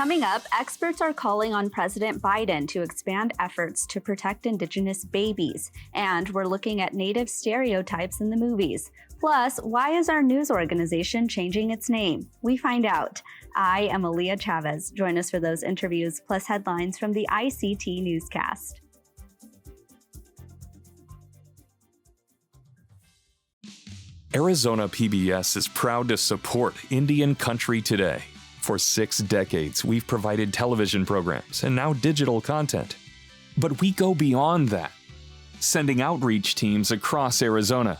Coming up, experts are calling on President Biden to expand efforts to protect Indigenous babies. And we're looking at Native stereotypes in the movies. Plus, why is our news organization changing its name? We find out. I am Aaliyah Chavez. Join us for those interviews, plus headlines from the ICT Newscast. Arizona PBS is proud to support Indian Country Today. For 6 decades, we've provided television programs and now digital content. But we go beyond that, sending outreach teams across Arizona,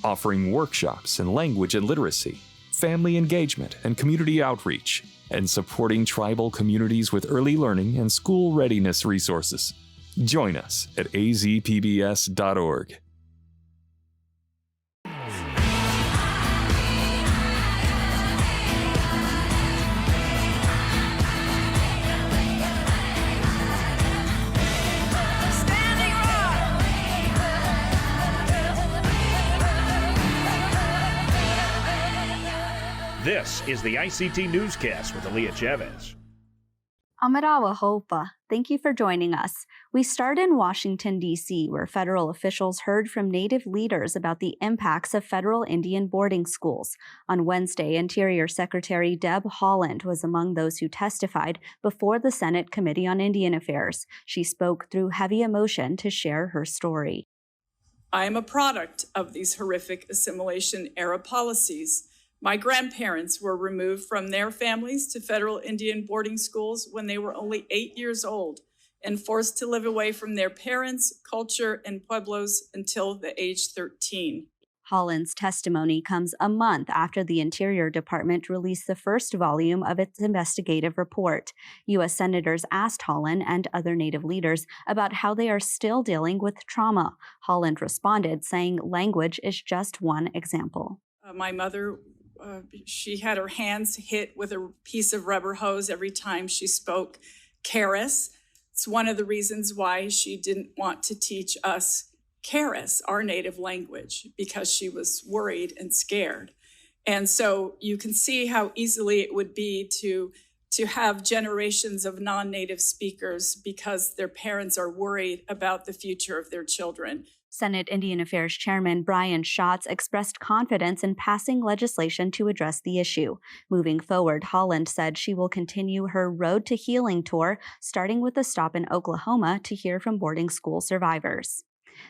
offering workshops in language and literacy, family engagement and community outreach, and supporting tribal communities with early learning and school readiness resources. Join us at azpbs.org. This is the ICT Newscast with Aaliyah Chavez. Amarawa Hopa, thank you for joining us. We start in Washington, D.C., where federal officials heard from Native leaders about the impacts of federal Indian boarding schools. On Wednesday, Interior Secretary Deb Haaland was among those who testified before the Senate Committee on Indian Affairs. She spoke through heavy emotion to share her story. I am a product of these horrific assimilation-era policies. My grandparents were removed from their families to federal Indian boarding schools when they were only 8 years old and forced to live away from their parents, culture, and Pueblos until the age 13. Haaland's testimony comes a month after the Interior Department released the first volume of its investigative report. U.S. senators asked Haaland and other Native leaders about how they are still dealing with trauma. Haaland responded, saying language is just one example. My mother she had her hands hit with a piece of rubber hose every time she spoke Keres. It's one of the reasons why she didn't want to teach us Keres, our native language, because she was worried and scared. And so you can see how easily it would be to have generations of non-native speakers because their parents are worried about the future of their children. Senate Indian Affairs Chairman Brian Schatz expressed confidence in passing legislation to address the issue. Moving forward, Haaland said she will continue her Road to Healing tour, starting with a stop in Oklahoma to hear from boarding school survivors.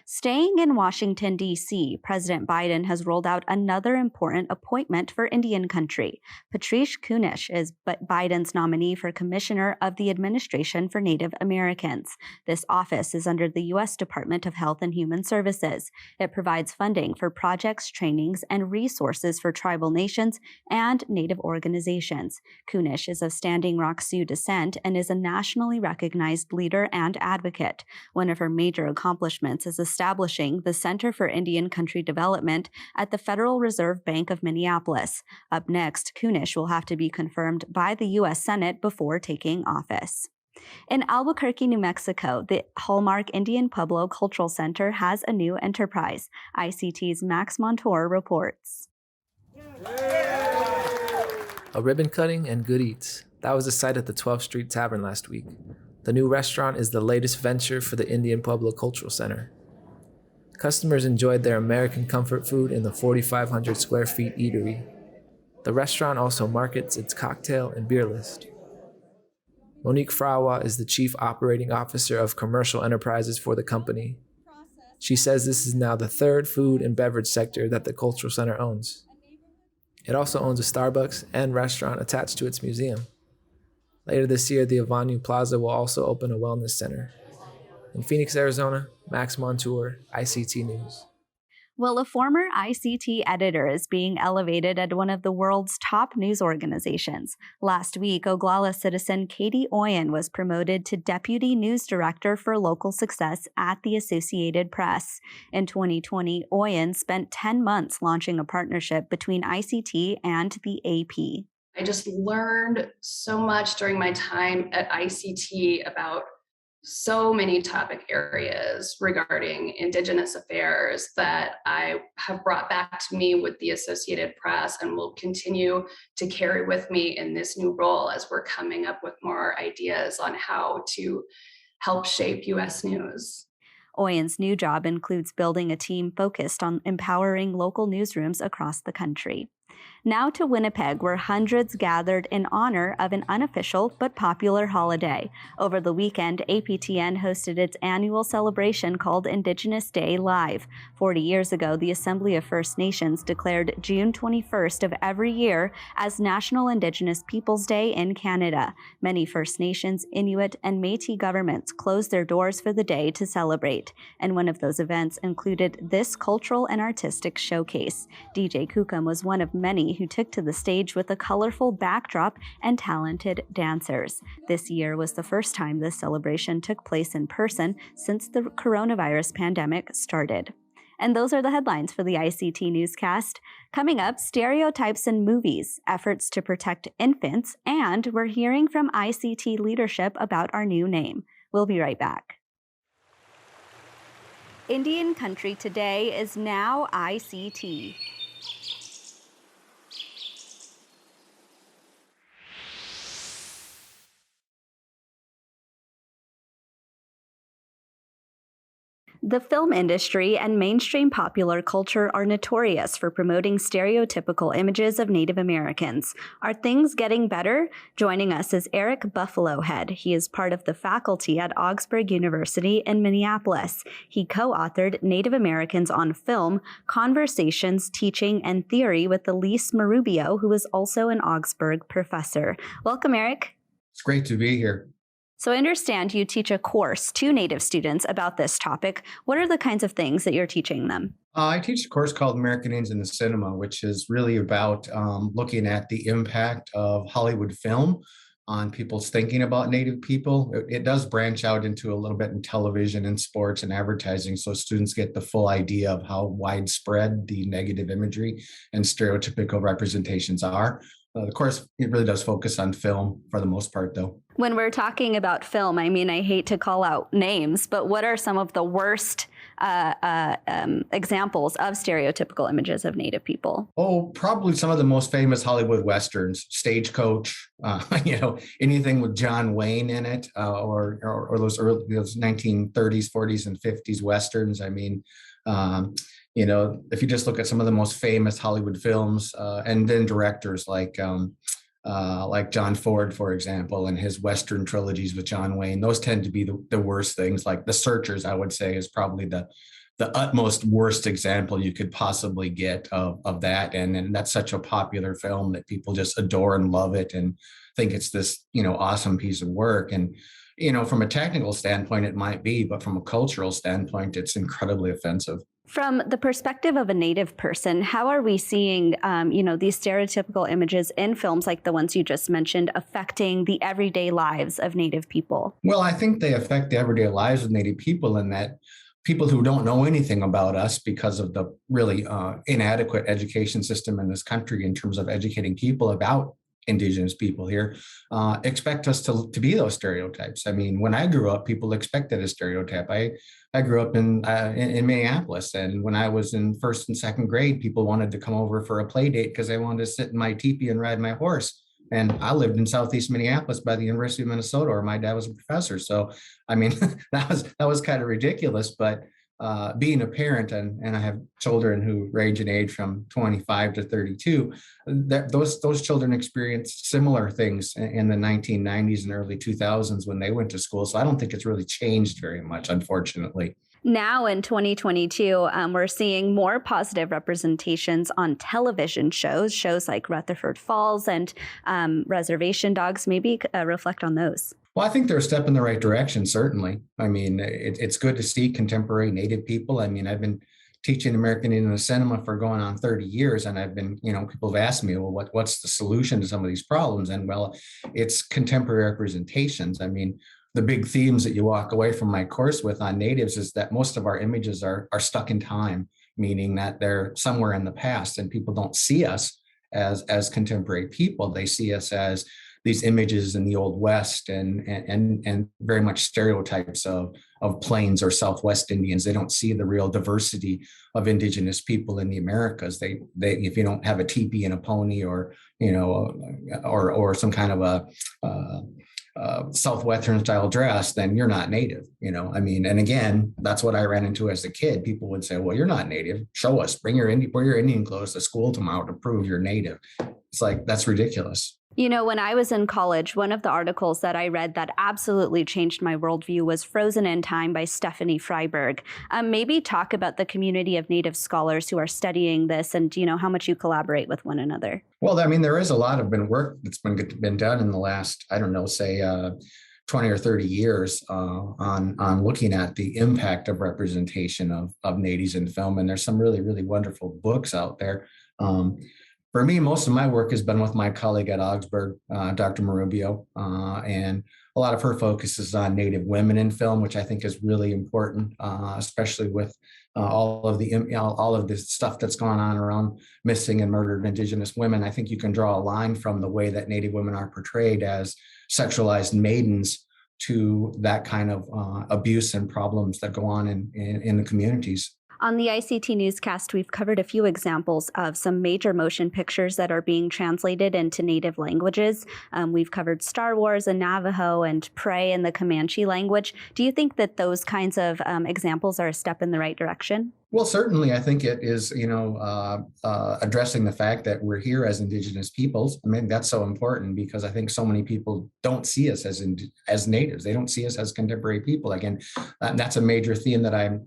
Staying in Washington, D.C., President Biden has rolled out another important appointment for Indian country. Patrice Kunesh is Biden's nominee for Commissioner of the Administration for Native Americans. This office is under the U.S. Department of Health and Human Services. It provides funding for projects, trainings, and resources for tribal nations and Native organizations. Kunesh is of Standing Rock Sioux descent and is a nationally recognized leader and advocate. One of her major accomplishments is establishing the Center for Indian Country Development at the Federal Reserve Bank of Minneapolis. Up next, Kunesh will have to be confirmed by the U.S. Senate before taking office. In Albuquerque, New Mexico, the Hallmark Indian Pueblo Cultural Center has a new enterprise. ICT's Max Montour reports. A ribbon cutting and good eats. That was the sight at the 12th Street Tavern last week. The new restaurant is the latest venture for the Indian Pueblo Cultural Center. Customers enjoyed their American comfort food in the 4,500 square feet eatery. The restaurant also markets its cocktail and beer list. Monique Frawa is the Chief Operating Officer of Commercial Enterprises for the company. She says this is now the third food and beverage sector that the Cultural Center owns. It also owns a Starbucks and restaurant attached to its museum. Later this year, the Avenue Plaza will also open a wellness center. In Phoenix, Arizona, Max Montour, ICT News. Well, a former ICT editor is being elevated at one of the world's top news organizations. Last week, Oglala citizen Katie Oyen was promoted to Deputy News Director for Local Success at the Associated Press. In 2020, Oyen spent 10 months launching a partnership between ICT and the AP. I just learned so much during my time at ICT about so many topic areas regarding Indigenous affairs that I have brought back to me with the Associated Press and will continue to carry with me in this new role as we're coming up with more ideas on how to help shape US news. Oyen's new job includes building a team focused on empowering local newsrooms across the country. Now to Winnipeg, where hundreds gathered in honor of an unofficial but popular holiday. Over the weekend, APTN hosted its annual celebration called Indigenous Day Live. 40 years ago, the Assembly of First Nations declared June 21st of every year as National Indigenous Peoples Day in Canada. Many First Nations, Inuit, and Métis governments closed their doors for the day to celebrate. And one of those events included this cultural and artistic showcase. DJ Kukum was one of many who took to the stage with a colorful backdrop and talented dancers. This year was the first time this celebration took place in person since the coronavirus pandemic started. And those are the headlines for the ICT Newscast. Coming up, stereotypes in movies, efforts to protect infants, and we're hearing from ICT leadership about our new name. We'll be right back. Indian country today is now ICT. The film industry and mainstream popular culture are notorious for promoting stereotypical images of Native Americans. Are things getting better? Joining us is Eric Buffalohead. He is part of the faculty at Augsburg University in Minneapolis. He co-authored Native Americans on Film, Conversations, Teaching, and Theory with Elise Marubio, who is also an Augsburg professor. Welcome, Eric. It's great to be here. So I understand you teach a course to Native students about this topic. What are the kinds of things that you're teaching them? I teach a course called American Indians in the Cinema, which is really about looking at the impact of Hollywood film on people's thinking about Native people. It does branch out into a little bit in television and sports and advertising, so students get the full idea of how widespread the negative imagery and stereotypical representations are. The course, it really does focus on film for the most part, though. When we're talking about film, I mean, I hate to call out names, but what are some of the worst examples of stereotypical images of Native people? Oh, probably some of the most famous Hollywood Westerns, Stagecoach, anything with John Wayne in it, or those 1930s, 40s, and 50s Westerns. I mean, if you just look at some of the most famous Hollywood films, and then directors like John Ford, for example, and his Western trilogies with John Wayne, those tend to be the worst things. Like The Searchers, I would say, is probably the utmost worst example you could possibly get of that. And that's such a popular film that people just adore and love it and think it's this, awesome piece of work. And, from a technical standpoint, it might be, but from a cultural standpoint, it's incredibly offensive. From the perspective of a Native person, how are we seeing, these stereotypical images in films like the ones you just mentioned affecting the everyday lives of Native people? Well, I think they affect the everyday lives of Native people in that people who don't know anything about us because of the really inadequate education system in this country in terms of educating people about Indigenous people here, expect us to be those stereotypes. I mean, when I grew up, people expected a stereotype. I grew up in Minneapolis, and when I was in first and second grade, people wanted to come over for a play date because they wanted to sit in my teepee and ride my horse. And I lived in Southeast Minneapolis by the University of Minnesota, where my dad was a professor. So, I mean, that was kind of ridiculous, but being a parent, and I have children who range in age from 25 to 32, those children experienced similar things in the 1990s and early 2000s when they went to school. So I don't think it's really changed very much, unfortunately. Now in 2022, we're seeing more positive representations on television shows like Rutherford Falls and Reservation Dogs. Maybe reflect on those. Well, I think they're a step in the right direction, certainly. I mean, it's good to see contemporary Native people. I mean, I've been teaching American Indian in the Cinema for going on 30 years, and I've been, people have asked me, well, what's the solution to some of these problems? And well, it's contemporary representations. I mean, the big themes that you walk away from my course with on Natives is that most of our images are stuck in time, meaning that they're somewhere in the past, and people don't see us as contemporary people. They see us as these images in the Old West and very much stereotypes of Plains or Southwest Indians. They don't see the real diversity of Indigenous people in the Americas. They if you don't have a teepee and a pony, or or some kind of a Southwestern style dress, then you're not Native. I mean, and again, that's what I ran into as a kid. People would say, well, you're not Native. Show us, wear your Indian clothes to school tomorrow to prove you're Native. It's like, that's ridiculous. When I was in college, one of the articles that I read that absolutely changed my worldview was Frozen in Time by Stephanie Freiberg. Maybe talk about the community of Native scholars who are studying this and, how much you collaborate with one another. Well, I mean, there is a lot of work that's been done in the last, I don't know, say 20 or 30 years on looking at the impact of representation of Natives in film. And there's some really, really wonderful books out there. For me, most of my work has been with my colleague at Augsburg, Dr. Marubio, and a lot of her focus is on Native women in film, which I think is really important, especially with all of the stuff that's gone on around missing and murdered Indigenous women. I think you can draw a line from the way that Native women are portrayed as sexualized maidens to that kind of abuse and problems that go on in the communities. On the ICT Newscast, we've covered a few examples of some major motion pictures that are being translated into Native languages. We've covered Star Wars in Navajo and Prey in the Comanche language. Do you think that those kinds of examples are a step in the right direction? Well, certainly, I think it is, addressing the fact that we're here as Indigenous peoples. I mean, that's so important because I think so many people don't see us as Natives. They don't see us as contemporary people. Again, that's a major theme that I'm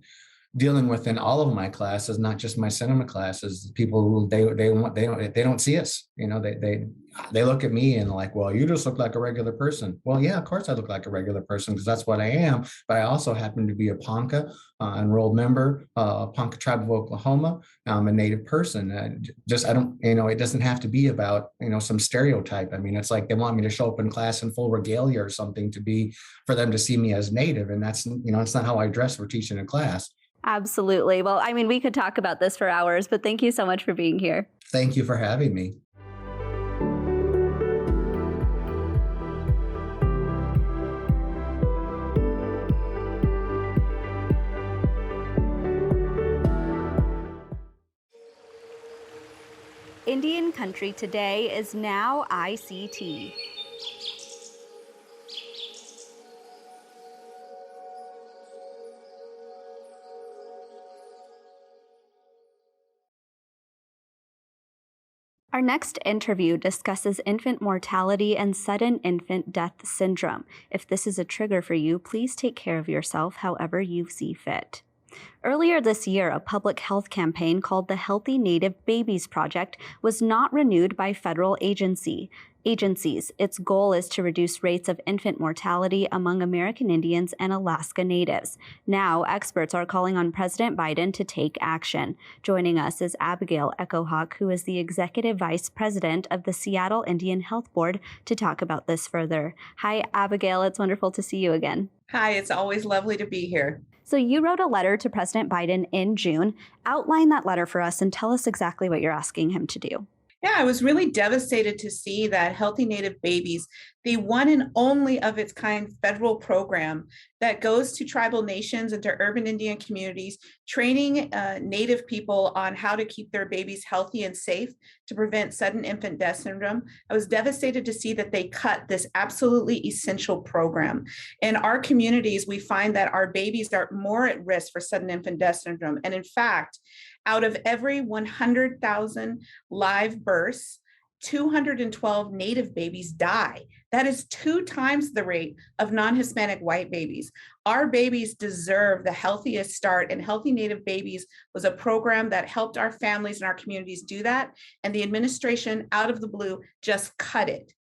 dealing with in all of my classes, not just my cinema classes. People who they don't see us. They look at me and like, well, you just look like a regular person. Well, yeah, of course I look like a regular person because that's what I am. But I also happen to be a Ponca enrolled member, Ponca Tribe of Oklahoma. I'm a Native person. It doesn't have to be about some stereotype. I mean, it's like they want me to show up in class in full regalia or something for them to see me as Native, and that's it's not how I dress for teaching a class. Absolutely. Well, I mean, we could talk about this for hours, but thank you so much for being here. Thank you for having me. Indian country today is now ICT. Our next interview discusses infant mortality and sudden infant death syndrome. If this is a trigger for you, please take care of yourself however you see fit. Earlier this year, a public health campaign called the Healthy Native Babies Project was not renewed by federal agencies. Its goal is to reduce rates of infant mortality among American Indians and Alaska Natives. Now, experts are calling on President Biden to take action. Joining us is Abigail Echohawk, who is the Executive Vice President of the Seattle Indian Health Board, to talk about this further. Hi, Abigail. It's wonderful to see you again. Hi, it's always lovely to be here. So you wrote a letter to President Biden in June. Outline that letter for us and tell us exactly what you're asking him to do. Yeah, I was really devastated to see that Healthy Native Babies, the one and only of its kind federal program that goes to tribal nations and to urban Indian communities, training Native people on how to keep their babies healthy and safe to prevent sudden infant death syndrome. I was devastated to see that they cut this absolutely essential program. In our communities, we find that our babies are more at risk for sudden infant death syndrome. And in fact, out of every 100,000 live births, 212 Native babies die. That is 2 times the rate of non-Hispanic white babies. Our babies deserve the healthiest start, and Healthy Native Babies was a program that helped our families and our communities do that. And the administration, out of the blue, just cut it.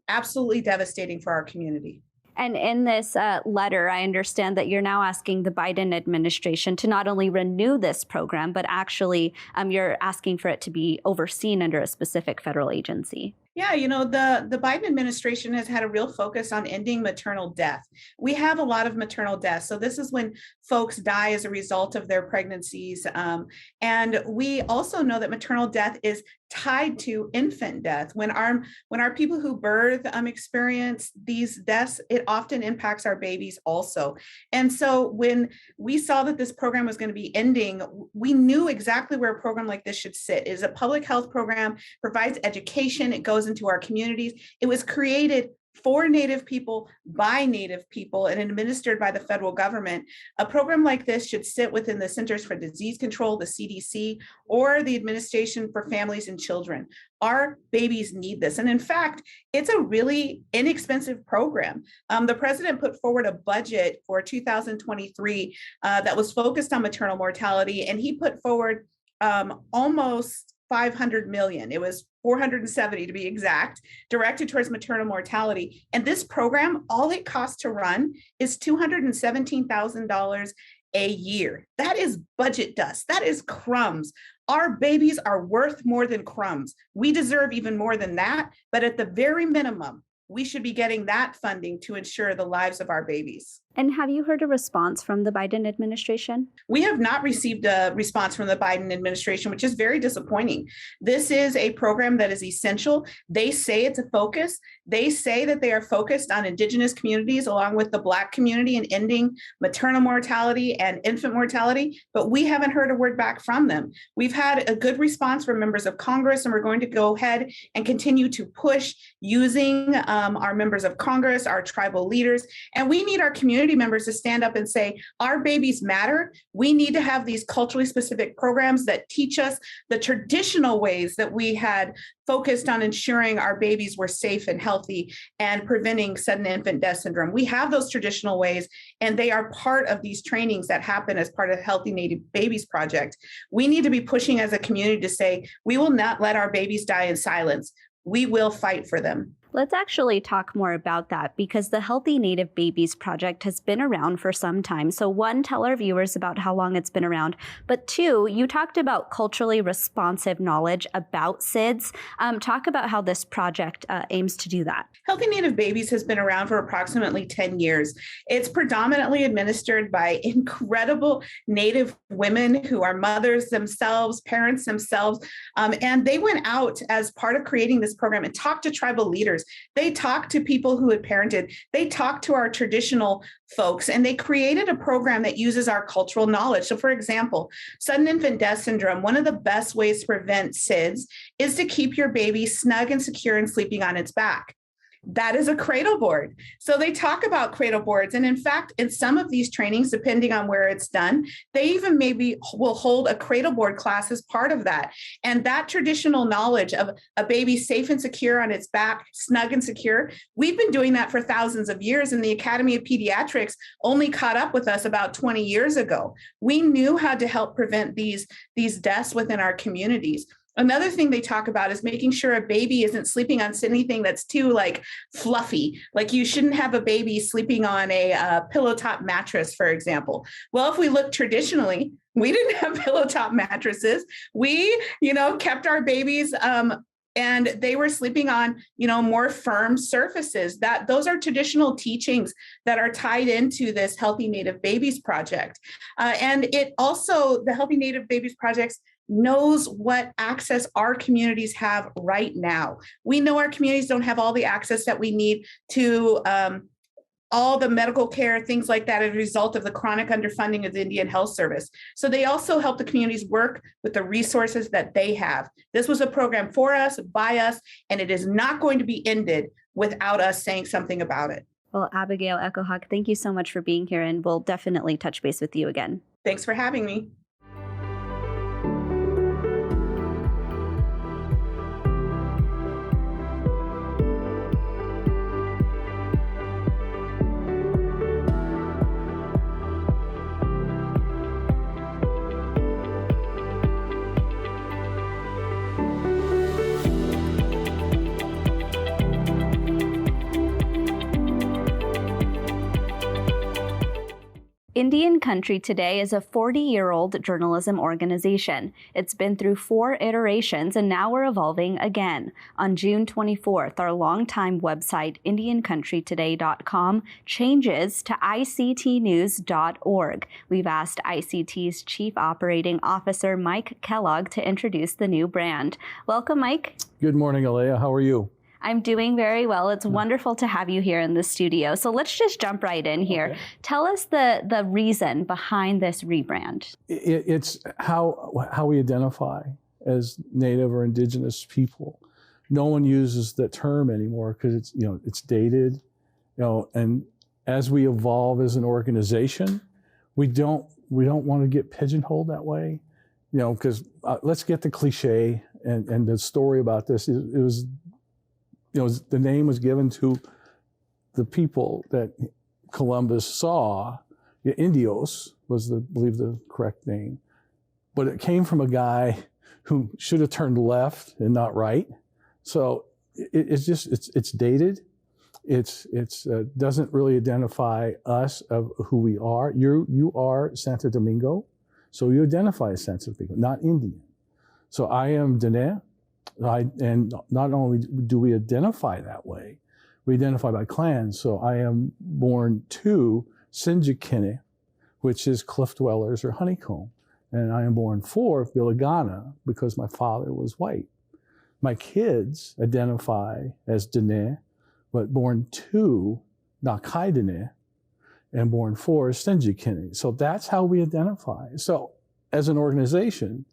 Absolutely devastating for our community. And in this letter, I understand that you're now asking the Biden administration to not only renew this program, but actually you're asking for it to be overseen under a specific federal agency. Yeah, the Biden administration has had a real focus on ending maternal death. We have a lot of maternal deaths. So this is when folks die as a result of their pregnancies. And we also know that maternal death is tied to infant death. When our people who birth experience these deaths, it often impacts our babies also. And so when we saw that this program was going to be ending, we knew exactly where a program like this should sit. It is a public health program, provides education, it goes into our communities. It was created for Native people, by Native people, and administered by the federal government. A program like this should sit within the Centers for Disease Control, the CDC, or the Administration for Families and Children. Our babies need this. And in fact, it's a really inexpensive program. The president put forward a budget for 2023 that was focused on maternal mortality, and he put forward almost 500 million. It was 470 to be exact, directed towards maternal mortality. And this program, all it costs to run is $217,000 a year. That is budget dust. That is crumbs. Our babies are worth more than crumbs. We deserve even more than that. But at the very minimum, we should be getting that funding to ensure the lives of our babies. And have you heard a response from the Biden administration? We have not received a response from the Biden administration, which is very disappointing. This is a program that is essential. They say it's a focus. They say that they are focused on Indigenous communities along with the Black community and ending maternal mortality and infant mortality, but we haven't heard a word back from them. We've had a good response from members of Congress, and we're going to go ahead and continue to push using our members of Congress, our tribal leaders, and we need our community members to stand up and say, our babies matter. We need to have these culturally specific programs that teach us the traditional ways that we had focused on ensuring our babies were safe and healthy and preventing sudden infant death syndrome. We have those traditional ways, and they are part of these trainings that happen as part of the Healthy Native Babies Project. We need to be pushing as a community to say, we will not let our babies die in silence. We will fight for them. Let's actually talk more about that, because the Healthy Native Babies Project has been around for some time. So one, tell our viewers about how long it's been around. But two, you talked about culturally responsive knowledge about SIDS. Talk about how this project aims to do that. Healthy Native Babies has been around for approximately 10 years. It's predominantly administered by incredible Native women who are mothers themselves, parents themselves. And they went out as part of creating this program and talked to tribal leaders. They talked to people who had parented. They talked to our traditional folks, and they created a program that uses our cultural knowledge. So for example, sudden infant death syndrome, one of the best ways to prevent SIDS is to keep your baby snug and secure and sleeping on its back. That is a cradle board. So they talk about cradle boards. And in fact, in some of these trainings, depending on where it's done, they even maybe will hold a cradle board class as part of that. And that traditional knowledge of a baby safe and secure on its back, snug and secure, we've been doing that for thousands of years. And the Academy of Pediatrics only caught up with us about 20 years ago. We knew how to help prevent these deaths within our communities. Another thing they talk about is making sure a baby isn't sleeping on anything that's too fluffy. Like you shouldn't have a baby sleeping on a pillow top mattress, for example. Well, if we look traditionally, we didn't have pillow top mattresses. We, kept our babies and they were sleeping on, more firm surfaces. Those are traditional teachings that are tied into this Healthy Native Babies Project. And it also, the Healthy Native Babies Projects knows what access our communities have right now. We know our communities don't have all the access that we need to all the medical care, things like that, as a result of the chronic underfunding of the Indian Health Service. So they also help the communities work with the resources that they have. This was a program for us, by us, and it is not going to be ended without us saying something about it. Well, Abigail Echohawk, thank you so much for being here, and we'll definitely touch base with you again. Thanks for having me. Indian Country Today is a 40-year-old journalism organization. It's been through 4 iterations, and now we're evolving again. On June 24th, our longtime website, IndianCountryToday.com, changes to ICTnews.org. We've asked ICT's Chief Operating Officer, Mike Kellogg, to introduce the new brand. Welcome, Mike. Good morning, Alea. How are you? I'm doing very well. It's wonderful to have you here in the studio. So let's just jump right in here. Okay. Tell us the reason behind this rebrand. It's how we identify as Native or Indigenous people. No one uses that term anymore because it's dated. And as we evolve as an organization, we don't want to get pigeonholed that way. Because let's get the cliche and the story about this. It was. The name was given to the people that Columbus saw. Indios was, I believe, the correct name. But it came from a guy who should have turned left and not right. So it's dated. It doesn't really identify us of who we are. You are Santo Domingo, so you identify as Santo Domingo, not Indian. So I am Dene. And not only do we identify that way, we identify by clan. So I am born to Sinjikine, which is cliff dwellers or honeycomb. And I am born for Bilagana because my father was white. My kids identify as Dene, but born to Nakai Dene and born for Sinjikine. So that's how we identify. So as an organization,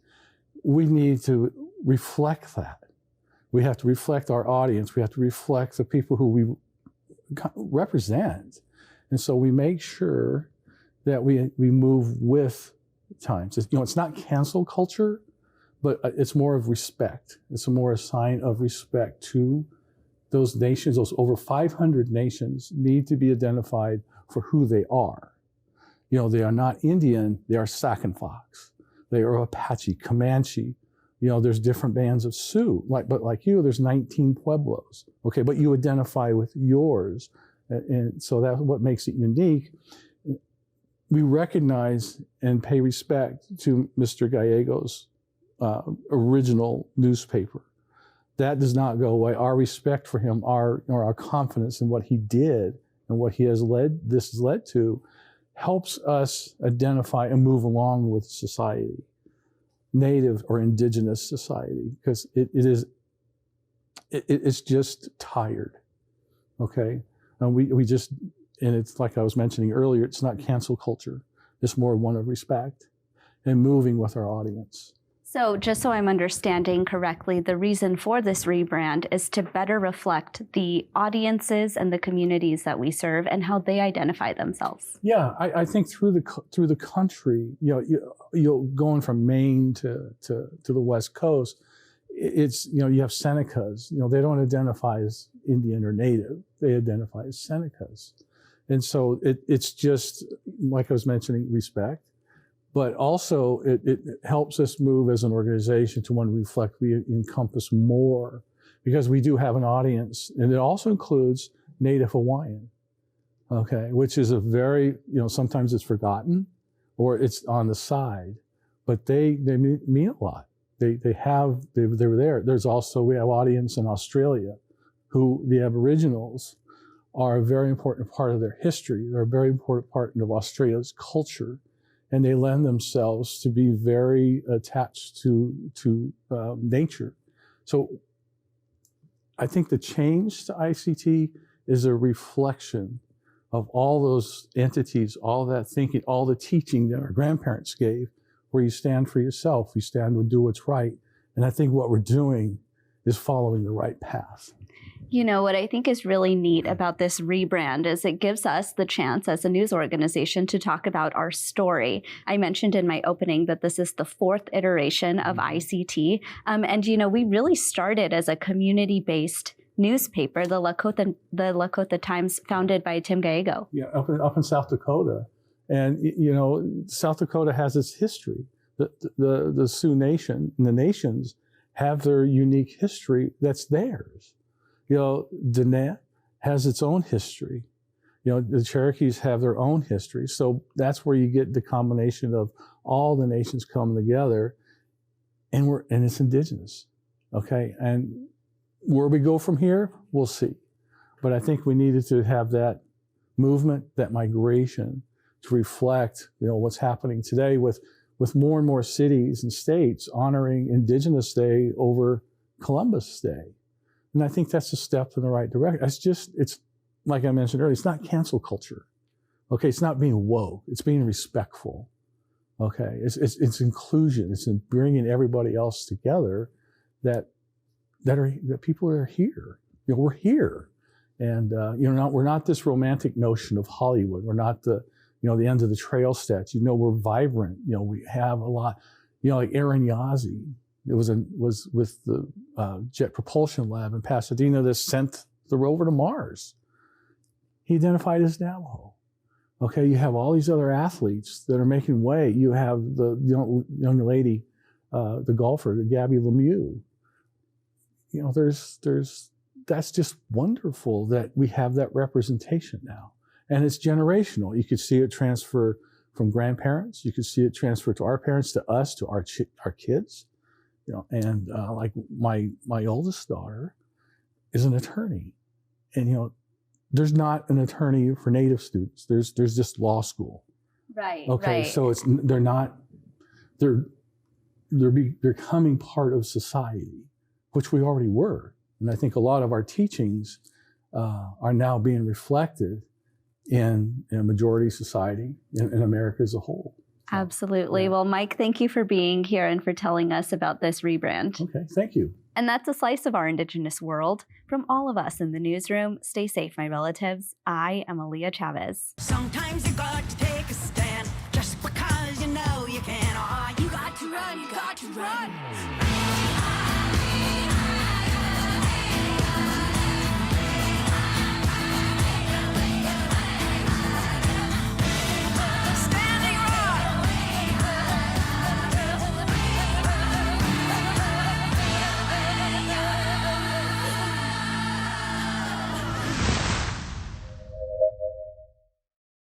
we need to reflect that. We have to reflect our audience. We have to reflect the people who we represent. And so we make sure that we move with times. It's not cancel culture, but it's more of respect. It's more a sign of respect to those nations. Those over 500 nations need to be identified for who they are. They are not Indian, they are Sac and Fox. They are Apache, Comanche. There's different bands of Sioux, but like you, there's 19 Pueblos. Okay, but you identify with yours. And so that's what makes it unique. We recognize and pay respect to Mr. Gallego's original newspaper. That does not go away. Our respect for him, our confidence in what he did and what he has led to, helps us identify and move along with society. Native or Indigenous society, because it's just tired, okay? And and it's like I was mentioning earlier, it's not cancel culture. It's more one of respect and moving with our audience. So just so I'm understanding correctly, the reason for this rebrand is to better reflect the audiences and the communities that we serve and how they identify themselves. Yeah, I think through the country, going from Maine to the West Coast, it's you have Senecas. They don't identify as Indian or Native; they identify as Senecas, and so it's just like I was mentioning, respect. But also, it helps us move as an organization to want to reflect, we encompass more, because we do have an audience, and it also includes Native Hawaiian, okay, which is a very, sometimes it's forgotten or it's on the side, but they mean a lot. They were there. We have audience in Australia, who the Aboriginals are a very important part of their history. They're a very important part of Australia's culture. And they lend themselves to be very attached to nature. So I think the change to ICT is a reflection of all those entities, all that thinking, all the teaching that our grandparents gave, where you stand for yourself, you stand and do what's right. And I think what we're doing is following the right path. What I think is really neat about this rebrand is it gives us the chance as a news organization to talk about our story. I mentioned in my opening that this is the 4th iteration of ICT. And we really started as a community-based newspaper, the Lakota Times, founded by Tim Gallego. Yeah, up in South Dakota. And, South Dakota has its history. The Sioux Nation and the nations have their unique history that's theirs. Dene has its own history. The Cherokees have their own history. So that's where you get the combination of all the nations coming together, and it's indigenous. Okay. And where we go from here, we'll see. But I think we needed to have that movement, that migration to reflect, what's happening today with more and more cities and states honoring Indigenous Day over Columbus Day. And I think that's a step in the right direction. It's like I mentioned earlier, it's not cancel culture. Okay, it's not being woke. It's being respectful. Okay, it's inclusion. It's in bringing everybody else together that people are here. We're here. And, we're not this romantic notion of Hollywood. We're not the end of the trail stats. We're vibrant. We have a lot, like Aaron Yazzie. It was with the Jet Propulsion Lab in Pasadena that sent the rover to Mars. He identified as Navajo. Okay, you have all these other athletes that are making way. You have the young lady, the golfer, Gabby Lemieux. That's just wonderful that we have that representation now. And it's generational. You could see it transfer from grandparents. You could see it transfer to our parents, to us, to our kids. And like my oldest daughter is an attorney. And, there's not an attorney for Native students. There's just law school. Right. Okay. Right. So they're becoming part of society, which we already were. And I think a lot of our teachings are now being reflected in a majority society in America as a whole. Absolutely. Yeah. Well, Mike, thank you for being here and for telling us about this rebrand. Okay, thank you. And that's a slice of our Indigenous world. From all of us in the newsroom, stay safe, my relatives. I am Aaliyah Chavez. Sometimes you got to take a stand just because you know you can. Oh, you got to run, you got to run.